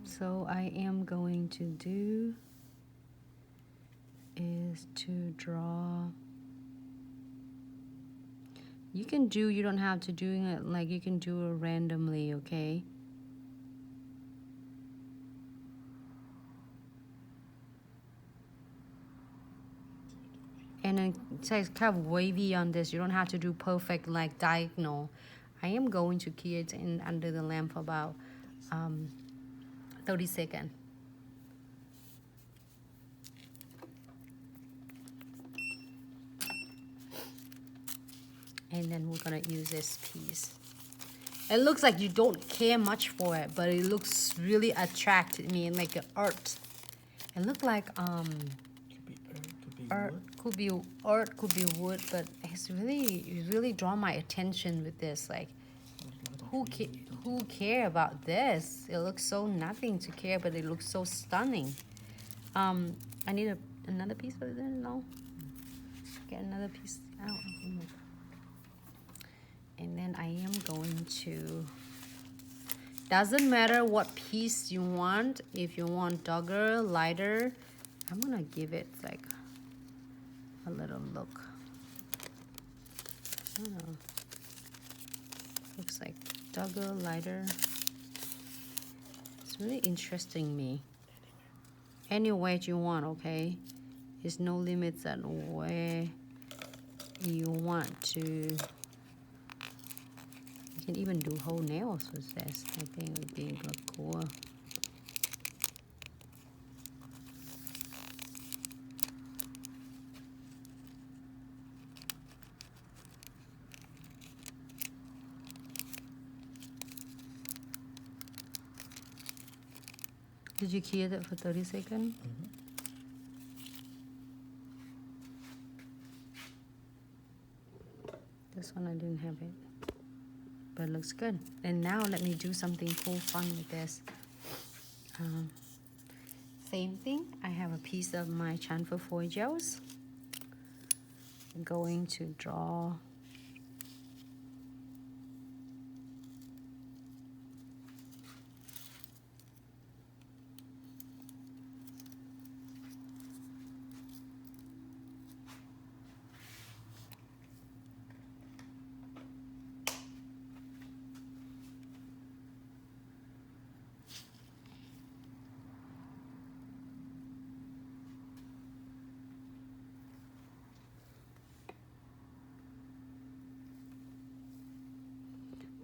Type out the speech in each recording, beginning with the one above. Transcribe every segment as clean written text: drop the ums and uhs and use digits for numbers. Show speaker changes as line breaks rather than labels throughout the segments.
So I am going to do is to draw. You don't have to do it like you can do it randomly, okay? And then it's kind of wavy on this. You don't have to do perfect like diagonal. I am going to keep it in under the lamp for about 30 seconds. And then we're gonna use this piece. It looks like you don't care much for it, but it looks really attracted me and like art. It looked like could be art, could be wood, but it's really drawn my attention with this. Like, who care about this? It looks so nothing to care, but it looks so stunning. I need another piece of it. No, get another piece out. And then I am going to, doesn't matter what piece you want. If you want darker, lighter, I'm gonna give it like a little look. I don't know. Looks like darker, lighter. It's really interesting me. Any way you want, okay? There's no limits at where you want to. You can even do whole nails with this. I think it would be look cool. Did you keep it for 30 seconds?
Mm-hmm.
This one I didn't have it. But it looks good. And now let me do something cool, fun with this. Same thing. I have a piece of my chamfer foil gels. I'm going to draw.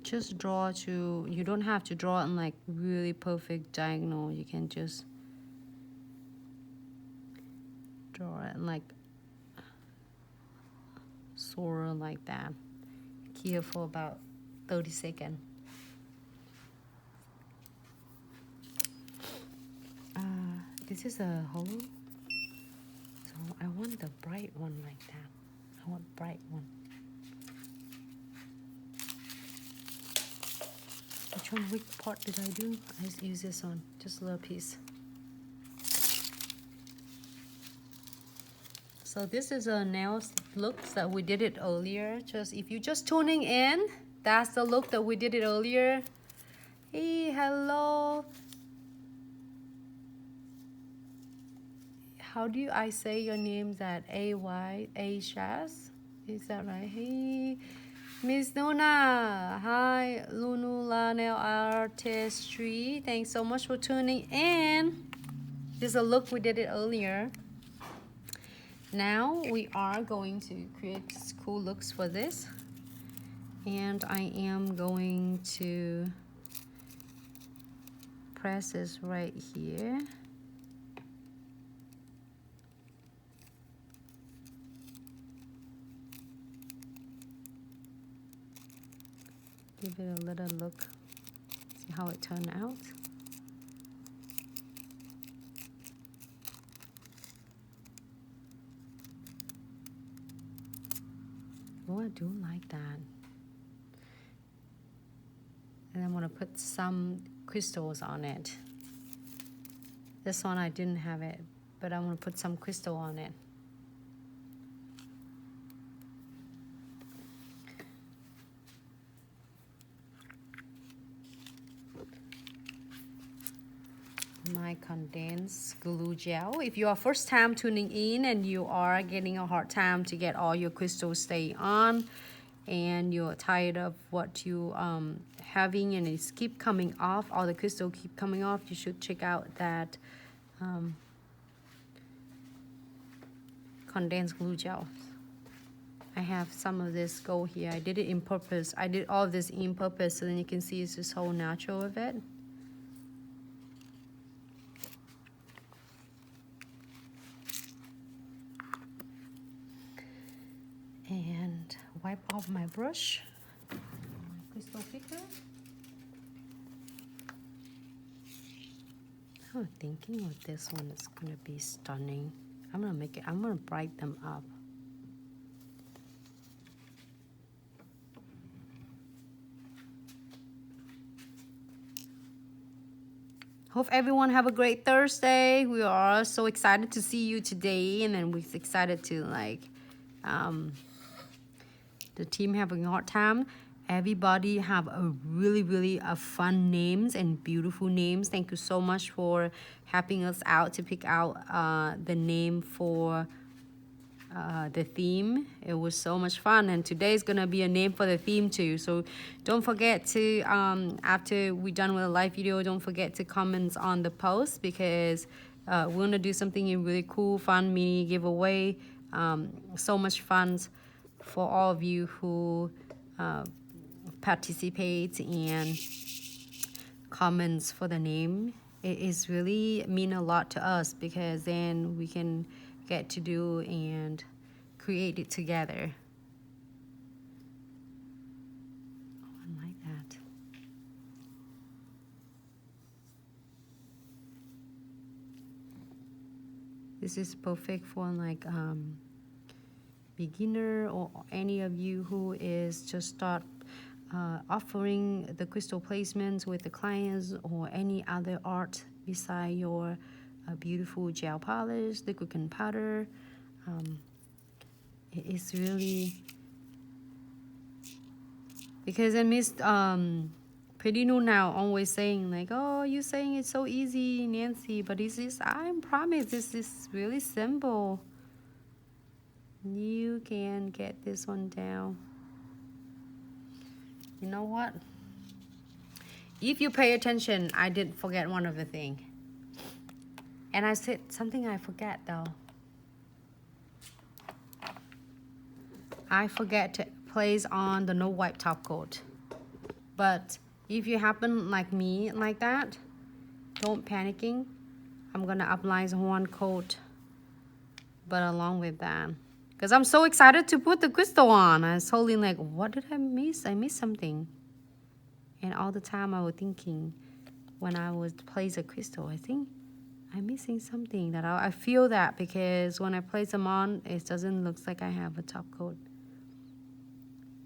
Just draw to, you don't have to draw in like really perfect diagonal. You can just draw it like sort of like that. Here for about 30 seconds. This is a hole. So I want the bright one like that. I want bright one. Which part did I do? I just use this one, just a little piece. So this is a nails look that we did it earlier. Just if you just tuning in, that's the look that we did it earlier. Hey, hello. How do I say your name? That A Shaz? Is that right? Hey. Miss Nuna, hi, Lunula Nail Artistry. Thanks so much for tuning in. This is a look we did it earlier. Now we are going to create cool looks for this. And I am going to press this right here. Give it a little look, see how it turned out. Oh, I do like that. And I'm gonna put some crystals on it. This one I didn't have it, but I'm gonna put some crystal on it. my condensed glue gel. If you are first time tuning in and you are getting a hard time to get all your crystals stay on, and you're tired of what you having and it's keep coming off, all the crystal keep coming off, you should check out that condensed glue gel. I have some of this gold here. I did it in purpose. I did all of this in purpose, so then you can see it's just whole natural of it. And wipe off my brush, my crystal picker. I'm thinking of this one is gonna be stunning. I'm gonna brighten them up. Hope everyone have a great Thursday. We are so excited to see you today, and then we're excited to the team having a hard time. Everybody have a really fun names and beautiful names. Thank you so much for helping us out to pick out the name for the theme. It was so much fun, and today is gonna be a name for the theme too. So don't forget to after we're done with the live video, don't forget to comment on the post, because we're gonna do something really cool, fun mini giveaway. So much fun for all of you who participate and comments for the name. It is really mean a lot to us, because then we can get to do and create it together. Oh, I like that. This is perfect for like beginner or any of you who is just start offering the crystal placements with the clients, or any other art beside your beautiful gel polish, liquid and powder. It is really, because I missed Pretty New Now always saying like, oh, you saying it's so easy, Nancy, but this is, I promise this is really simple. You can get this one down. You know what? If you pay attention, I did forget one of the thing. And I said something I forget though. I forget to place on the no wipe top coat. But if you happen like me like that, don't panicking. I'm gonna apply one coat, but along with that, because I'm so excited to put the crystal on. I was holding like, what did I miss? I missed something. And all the time I was thinking, when I would place a crystal, I think I'm missing something. That I feel that, because when I place them on, it doesn't look like I have a top coat.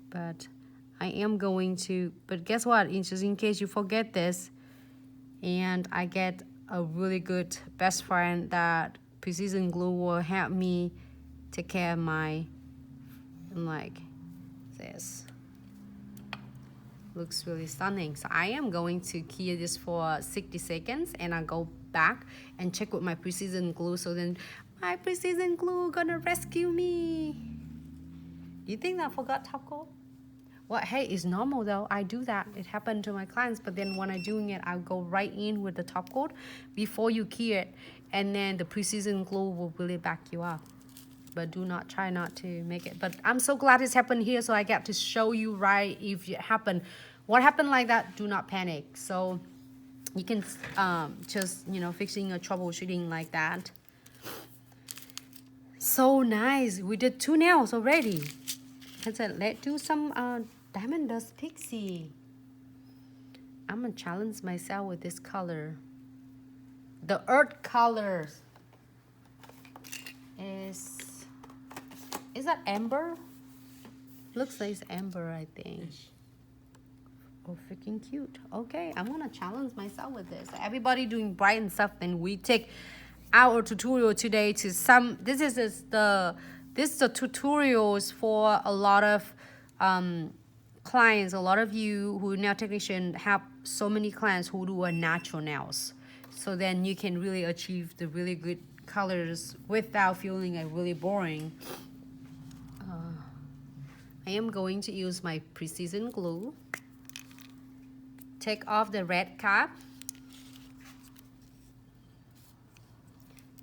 But I am going to, but guess what? Just in case you forget this, and I get a really good best friend that Precision Glue will help me take care of my, like this. Looks really stunning. So I am going to key this for 60 seconds, and I'll go back and check with my Precision Glue, so then my Precision Glue gonna rescue me. You think I forgot top coat? Well, hey, it's normal though. I do that. It happened to my clients, but then when I'm doing it, I go right in with the top coat before you key it, and then the Precision Glue will really back you up. But do not try not to make it. But I'm so glad it's happened here, so I got to show you right if it happened. What happened like that, do not panic. So you can just, you know, fixing a troubleshooting like that. So nice. We did 2 nails already. I said, let's do some Diamond Dust Pixie. I'm gonna challenge myself with this color. The earth colors is that amber? Looks like it's amber, I think. Oh, freaking cute. Okay, I'm gonna challenge myself with this. Everybody doing bright and stuff, then we take our tutorial today to some. This is the tutorials for a lot of clients. A lot of you who nail technician have so many clients who do a natural nails. So then you can really achieve the really good colors without feeling like really boring. I am going to use my precision glue. Take off the red cap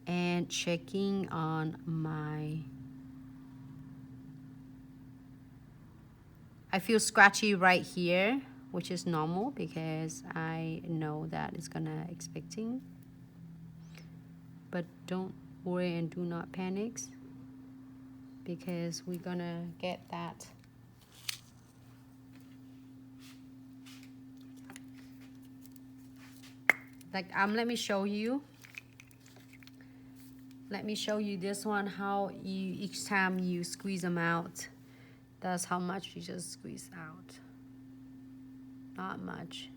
and checking on my, I feel scratchy right here, which is normal because I know that it's gonna expecting. But don't worry and do not panic because we're gonna get that. Like let me show you. Let me show you this one, how you each time you squeeze them out, that's how much you just squeeze out. Not much.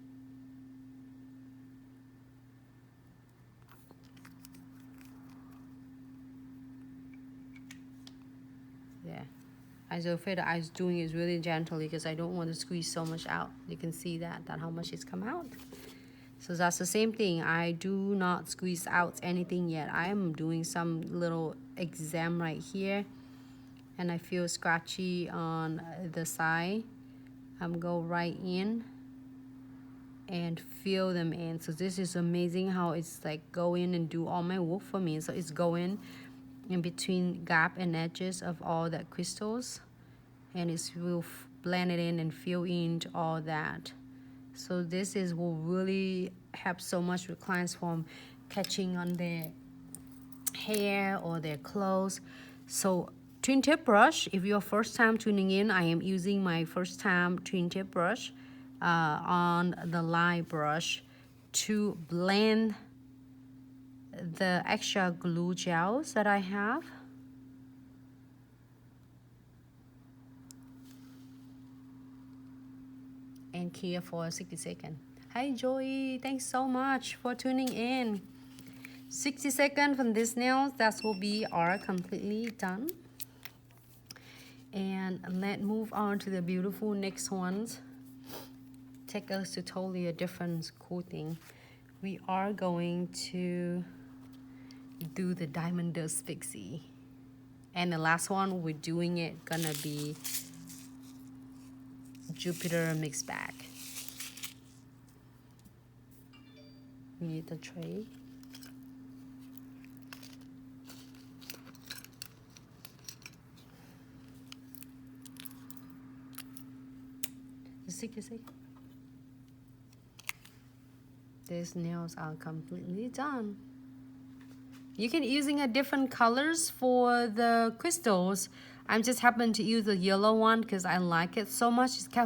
Yeah. As I feel that I was doing is really gently because I don't want to squeeze so much out. You can see that how much it's come out. So that's the same thing. I do not squeeze out anything yet. I am doing some little exam right here, and I feel scratchy on the side. I'm go right in and fill them in. So this is amazing how it's like go in and do all my work for me. So it's going in between gap and edges of all that crystals, and it will blend it in and fill in all that. So this is will really help so much with clients from catching on their hair or their clothes. So twin tip brush, if you're first time tuning in, I am using my first time twin tip brush on the line brush to blend the extra glue gels that I have. And here for 60 seconds. Hi Joey, thanks so much for tuning in. 60 seconds from this nails, that will be our completely done. And let's move on to the beautiful next ones. Take us to totally a different cool thing. We are going to do the diamond dust pixie. And the last one we're doing it gonna be Jupiter mixed bag. We need the tray. You see? These nails are completely done. You can using a different colors for the crystals. I just happen to use the yellow one because I like it so much. It's